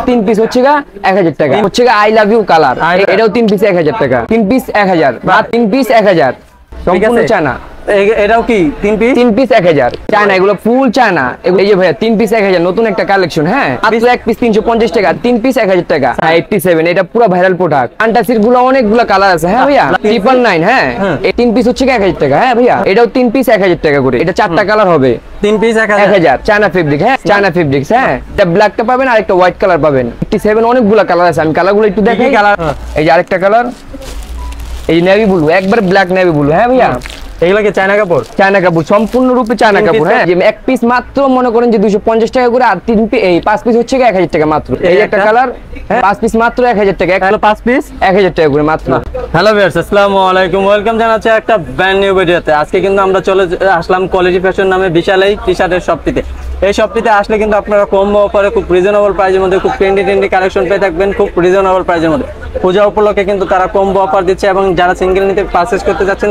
তিন পিস হচ্ছে 1000 টাকা, হচ্ছে আই লাভ ইউ কালার, এটাও তিন পিস 1000 টাকা, তিন পিস 1000 বা তিন পিস 1000 সম্পূর্ণ চায়না। এটাও কি তিন পিস 1000 চায়না, এগুলো ফুল চায়না। এই যে ভাইয়া তিন পিস 1000 নতুন একটা কালেকশন। হ্যাঁ, মাত্র এক পিস 350 টাকা, তিন পিস 1000 টাকা। 87 এটা পুরো ভাইরাল প্রোডাক্ট। ফ্যান্টাসির গুলো অনেকগুলো কালার আছে। হ্যাঁ ভাইয়া 999। হ্যাঁ, এই তিন পিস হচ্ছে 1000 টাকা। হ্যাঁ ভাইয়া এটাও তিন পিস 1000 টাকা করে। এটা চারটা কালার হবে, তিন পিস 1000 চায়না ফেব্রিক। হ্যাঁ, চায়না ফেব্রিক্স। হ্যাঁ, এটা ব্ল্যাকটা পাবেন আর একটা হোয়াইট কালার পাবেন। 87 অনেকগুলো কালার আছে, আমি কালারগুলো একটু দেখাই। এই যে আরেকটা কালার, এই নেভি ব্লু, একবার ব্ল্যাক নেভি ব্লু। হ্যাঁ ভাইয়া এগুলা কি চায়না কাপড়? চায়না কাপড়, সম্পূর্ণ রূপে চায়না কাপড়। হ্যাঁ, যে এক পিস মাত্র মনে করেন যে 250 টাকা করে, আর তিন পিস এই 5 পিস হচ্ছে 1000 টাকা মাত্র। এই একটা কালার, হ্যাঁ 5 পিস মাত্র 1000 টাকা। হ্যালো 5 পিস 1000 টাকা করে মাত্র। হ্যালো ভিউয়ার্স, আসসালামু আলাইকুম, ওয়েলকাম জানাচ্ছি একটা ব্র্যান্ড নিউ ভিডিওতে। আজকে কিন্তু আমরা চলে আসলাম কোয়ালিটি ফ্যাশন নামে বিশাল এই টি-শার্টের শপটিতে। এই শপটিতে আসলে কিন্তু আপনারা কম্বো অফারে খুব রিজনেবল প্রাইসের মধ্যে খুব ট্রেন্ডি কালেকশন পেয়ে থাকবেন, খুব রিজনেবল প্রাইসের মধ্যে। পূজা উপলক্ষে কিন্তু তারা কম্বো অফার দিচ্ছে, এবং যারা সিঙ্গেল নিতে পারচেজ করতে যাচ্ছেন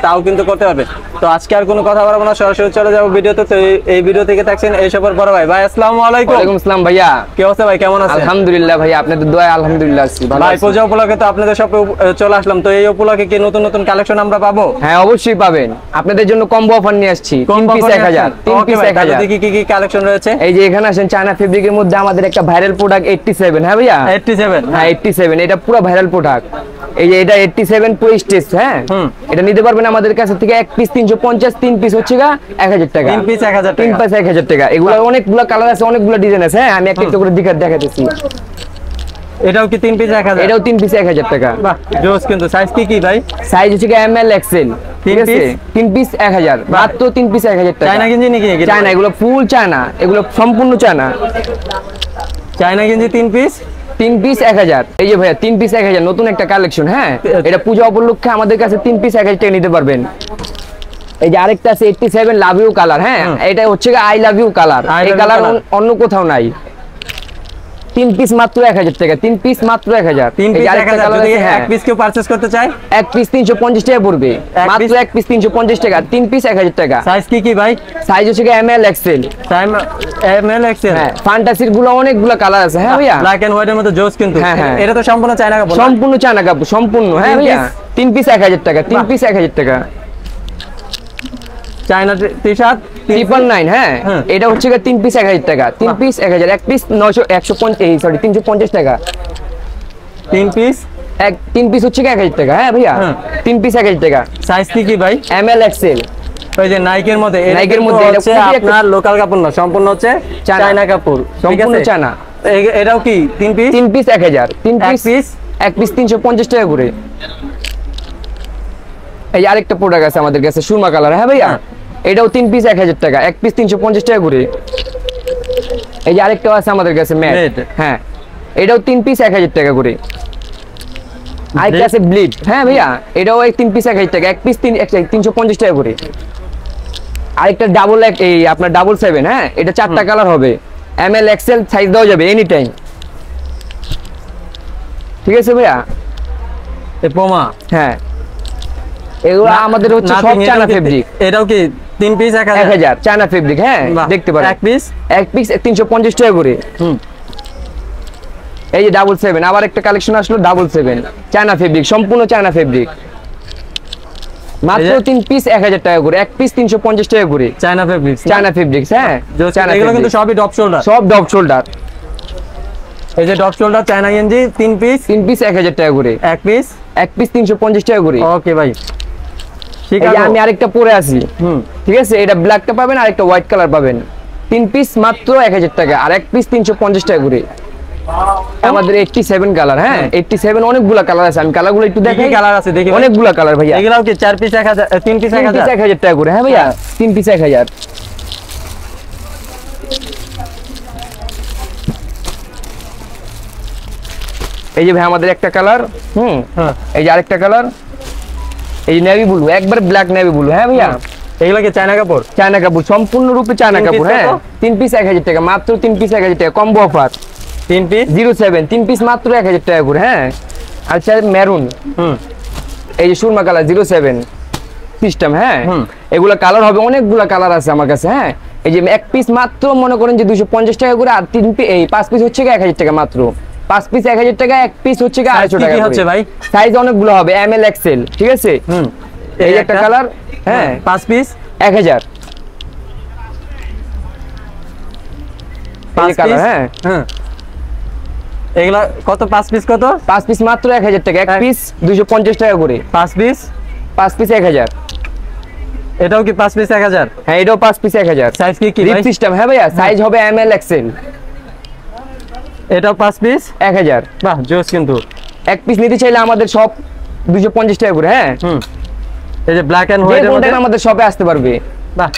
তাও কিন্তু করতে পারবে। তো আজকে আর কোনো কথা বলবো না, সরাসরি চলে যাবো ভিডিওতে। তো এই ভিডিও থেকে থাকছেন এই সবার বড় ভাই। ভাই আসসালামু আলাইকুম। ওয়ালাইকুম আসসালাম ভাইয়া, কি অবস্থা ভাই, কেমন আছেন? আলহামদুলিল্লাহ ভাইয়া, আপনাদের দোয়ায় আলহামদুলিল্লাহ আছি ভালো। ভাই পূজা উপলক্ষে তো আপনাদের শপে চলে আসলাম, তো এই উপলক্ষে কি নতুন নতুন কালেকশন আমরা পাবো? হ্যাঁ অবশ্যই পাবেন, আপনাদের জন্য কম্বো অফার নিয়ে আসছি। তিন পিস 1000, তিন পিস 1000। কি কালেকশন রয়েছে? এই যে এখানে আসেন, চায়না ফেব্রিকের মধ্যে আমাদের একটা ভাইরাল প্রোডাক্ট 87। হ্যাঁ ভাইয়া 87। হ্যাঁ 87 এটা পুরো ভাইরাল প্রোডাক্ট। এই যে এটা 87 পোস্টেজ। হ্যাঁ, এটা নিতে পারবেন আমাদের কাছে থেকে এক পিস 350, তিন পিস হচ্ছে 1000 টাকা, তিন পিস 1000 টাকা, তিন পিস 1000 টাকা। এগুলো অনেকগুলো কালার আছে, অনেকগুলো ডিজাইন আছে। হ্যাঁ, আমি একটা একটা করে দেখাতেছি। এটাও কি তিন পিস 1000? এটাও তিন পিস 1000 টাকা। বাহ জোস। কিন্তু সাইজ কি ভাই? সাইজ হচ্ছে এমএল এক্সেল। ঠিক আছে, তিন পিস 1000 মাত্র, তিন পিস 1000 টাকা। চায়না গেঞ্জি নাকি? চায়না, এগুলো ফুল চায়না, এগুলো সম্পূর্ণ চায়না। চায়না গেঞ্জি তিন পিস 1000। এই যে ভাইয়া তিন পিস 1000 নতুন একটা কালেকশন। হ্যাঁ, এটা পূজা উপলক্ষে আমাদের কাছে তিন পিস 1000 টাকা নিতে পারবেন। এই যে আরেকটা আছে 87 লাভ ইউ কালার। হ্যাঁ, এটা হচ্ছে আই লাভ ইউ কালার। এই কালার অন্য কোথাও নাই। তিন পিস মাত্র 1000 টাকা, তিন পিস মাত্র 1000। এই আরেকটা কালার আছে, এক পিস কেউ পারচেজ করতে চায়, এক পিস 350 টাকা পড়বে মাত্র, এক পিস 350 টাকা, তিন পিস 1000 টাকা। সাইজ কি ভাই? সাইজ হচ্ছে এমএল এক্সেল। ML Excel. হ্যাঁ, ফ্যান্টাসির গুলো অনেকগুলো কালার আছে। হ্যাঁ ভাইয়া ব্ল্যাক এন্ড হোয়াইট এর মধ্যে জোস কিন্তু। হ্যাঁ হ্যাঁ, এটা তো সম্পূর্ণ চায়না কাপড়, সম্পূর্ণ চায়না কাপড় সম্পূর্ণ। হ্যাঁ ভাইয়া তিন পিস 1000 টাকা, তিন পিস 1000 টাকা। China t-shirt 999। হ্যাঁ, এটা হচ্ছে তিন পিস 1000 টাকা, তিন পিস 1000, এক পিস 350 টাকা, তিন পিস হচ্ছে 1000 টাকা। হ্যাঁ ভাইয়া তিন পিস 1000 টাকা। সাইজ কি ভাই? M L XL. ওই যে নাইকের মধ্যে, নাইকের মধ্যে হচ্ছে আপনার লোকাল কাপড় না, সম্পূর্ণ হচ্ছে চায়না কাপড়, সম্পূর্ণ চায়না। এটাও কি তিন পিস? তিন পিস 1000, তিন পিস এক পিস 350 টাকা করে। এই আরেকটা প্রোডাক্ট আছে আমাদের কাছে সুরমা কালার। হ্যাঁ ভাইয়া এটাও তিন পিস 1000 টাকা, এক পিস 350 টাকা করে। এই যে আরেকটাও আছে আমাদের কাছে ম্যাট। হ্যাঁ, এটাও তিন পিস 1000 টাকা করে। আরেকটা আছে ব্লিড। হ্যাঁ ভাইয়া এটাও তিন পিস 1000 টাকা, এক পিস 350 টাকা করে। আরেকটা ডাবল এই আপনার 777। হ্যাঁ, এটা চারটা কালার হবে, এমএল এক্সেল সাইজ দেওয়া যাবে এনি টাইম। ঠিক আছে ভাইয়া, পোমা। হ্যাঁ, এগুলো আমাদের হচ্ছে সব চায়না ফেব্রিক। এটাও কি তিন পিস 1000 চায়না ফেব্রিক। হ্যাঁ দেখতে পারেন, এক পিস 350 টাকা করে। এই যে 777 আবার একটা কালেকশন আসলো, 777 চায়না ফেব্রিক, সম্পূর্ণ চায়না ফেব্রিক, মাত্র তিন পিস 1000 টাকা করে, এক পিস 350 টাকা করে। China fabric, China fabrics. হ্যাঁ, এগুলো কিন্তু সবই ডপ শোল্ডার, সব ডপ শোল্ডার। এই যে ডপ শোল্ডার চায়না গেঞ্জি তিন পিস 1000 টাকা করে, এক পিস 350 টাকা করে। ওকে ভাই, আমি আরেকটা পরে আছি। ঠিক আছে, এটা ব্ল্যাকটা পাবেন আর একটা হোয়াইট কালার পাবেন। তিন পিস মাত্র 1000 টাকা, আর এক পিস 350 টাকা করে। আমাদের 87 কালার। হ্যাঁ 87 অনেকগুলো কালার আছে, আমি কালারগুলো একটু দেখাই। কালার আছে দেখি, অনেকগুলো কালার ভাইয়া। এগুলাও কি চার পিস 1000, তিন পিস 1000 টাকা করে। হ্যাঁ ভাইয়া তিন পিস 1000। এই যে ভাই আমাদের একটা কালার। এই যে আরেকটা কালার, এই নেভি ব্লু, একবার ব্ল্যাক নেভি ব্লু। হ্যাঁ ভাইয়া এগুলো কি চায়না কাপড়? চায়না কাপড়, সম্পূর্ণ রূপে চায়না কাপড়। হ্যাঁ তিন পিস 1000 টাকা, মাত্র তিন পিস 1000 টাকা, কম্বো অফার। তিন পিস 07, তিন পিস মাত্র 1000 টাকা করে। হ্যাঁ আচ্ছা মেরুন, এই যে সুরমা কালার 07 সিস্টেম। হ্যাঁ এগুলা কালার হবে, অনেকগুলা কালার আছে আমার কাছে। হ্যাঁ এই যে এক পিস মাত্র মনে করেন যে 250 টাকা করে, আর এই 5 পিস হচ্ছে 1000 টাকা মাত্র। 5 পিস 1000 টাকা, এক পিস হচ্ছে 250 টাকা হচ্ছে ভাই। সাইজ অনেকগুলো হবে, ML XL, ঠিক আছে। এই একটা কালার, হ্যাঁ 5 পিস 1000 এই কালার, হ্যাঁ এগুলা কত? 5 পিস কত? 5 পিস মাত্র 1000 টাকা, এক পিস 250 টাকা করে। 5 পিস 1000। এটাও কি 5 পিস 1000? হ্যাঁ এটাও 5 পিস 1000। সাইজ কি রিপ ভাই? সিস্টেম, হ্যাঁ ভাইয়া, সাইজ হবে ML XL। এটাও 5 পিস 1000। বাহ জোস কিন্তু। এক পিস নিতে চাইলে আমাদের সব 250 টাকা করে, হ্যাঁ। এই যে ব্ল্যাক এন্ড যে হোয়াইট এর কোনটা মধ্যে আমাদের শপে আসতে পারবে। বাহ,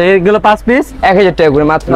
এইগুলো 5 পিস 1000 টাকা করে মাত্র।